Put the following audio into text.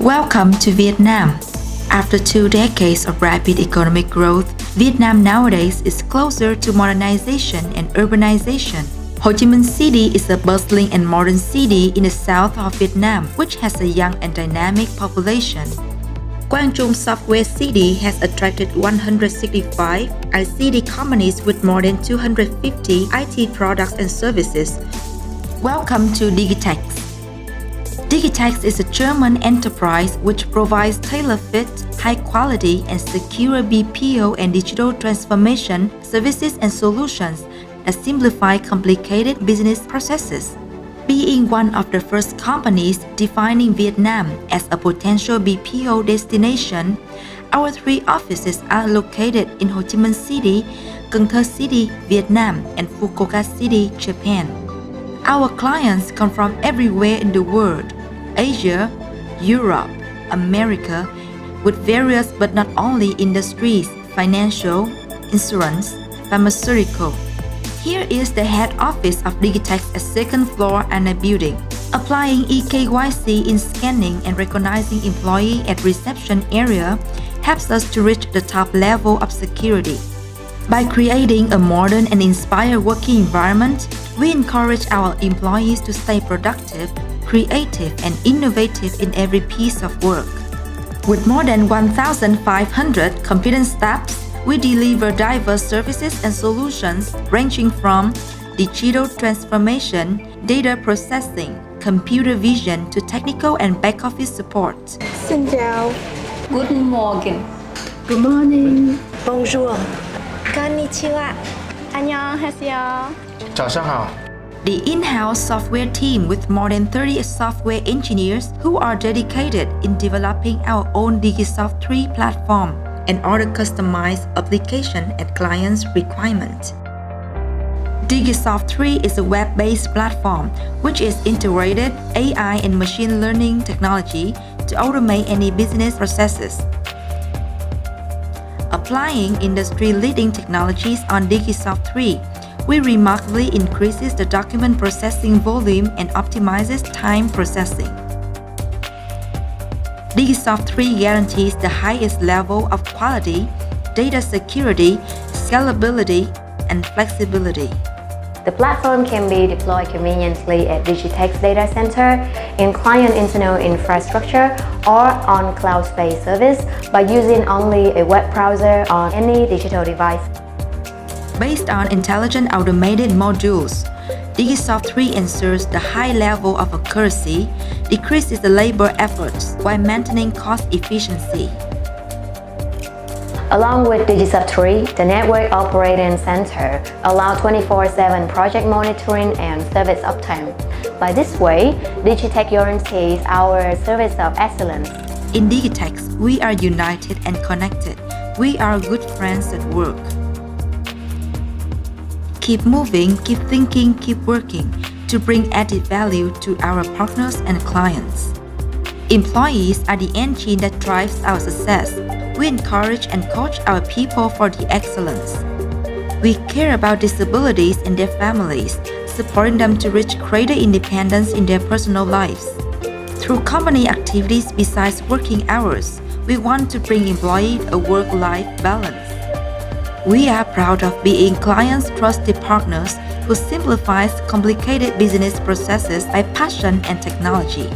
Welcome to Vietnam. After 2 decades of rapid economic growth, Vietnam nowadays is closer to modernization and urbanization. Ho Chi Minh City is a bustling and modern city in the south of Vietnam, which has a young and dynamic population. Quang Software City has attracted 165 ICT companies with more than 250 IT products and services. Welcome to Digitex. Digitex is a German enterprise which provides tailor-fit, high-quality and secure BPO and digital transformation services and solutions that simplify complicated business processes. Being one of the first companies defining Vietnam as a potential BPO destination, our 3 offices are located in Ho Chi Minh City, Cần Thơ City, Vietnam, and Fukuoka City, Japan. Our clients come from everywhere in the world: Asia, Europe, America, with various but not only industries: financial, insurance, pharmaceutical. Here is the head office of Digitex at 2nd floor and a building. Applying eKYC in scanning and recognizing employee at reception area helps us to reach the top level of security. By creating a modern and inspired working environment, we encourage our employees to stay productive, creative, and innovative in every piece of work. With more than 1,500 competent staffs, we deliver diverse services and solutions ranging from digital transformation, data processing, computer vision to technical and back office support. Xin chào. Guten Morgen. Good morning. Bonjour. Konnichiwa. 안녕하세요. 早上好。 The in-house software team with more than 30 software engineers who are dedicated in developing our own Digisoft 3 platform and other customized application at clients' requirement. Digisoft 3 is a web-based platform which is integrated AI and machine learning technology to automate any business processes. Applying industry-leading technologies on Digisoft 3, we remarkably increases the document processing volume and optimizes time processing. Digisoft 3 guarantees the highest level of quality, data security, scalability, and flexibility. The platform can be deployed conveniently at Digitex data center, in client internal infrastructure, or on cloud-based service by using only a web browser on any digital device. Based on intelligent automated modules, Digisoft 3 ensures the high level of accuracy, decreases the labor efforts while maintaining cost efficiency. Along with Digisoft 3, the Network Operating Center allows 24/7 project monitoring and service uptime. By this way, Digitex guarantees our service of excellence. In Digitex, we are united and connected. We are good friends at work. Keep moving, keep thinking, keep working to bring added value to our partners and clients. Employees are the engine that drives our success. We encourage and coach our people for the excellence. We care about disabilities and their families, supporting them to reach greater independence in their personal lives. Through company activities besides working hours, we want to bring employees a work-life balance. We are proud of being clients' trusted partners who simplifies complicated business processes by passion and technology.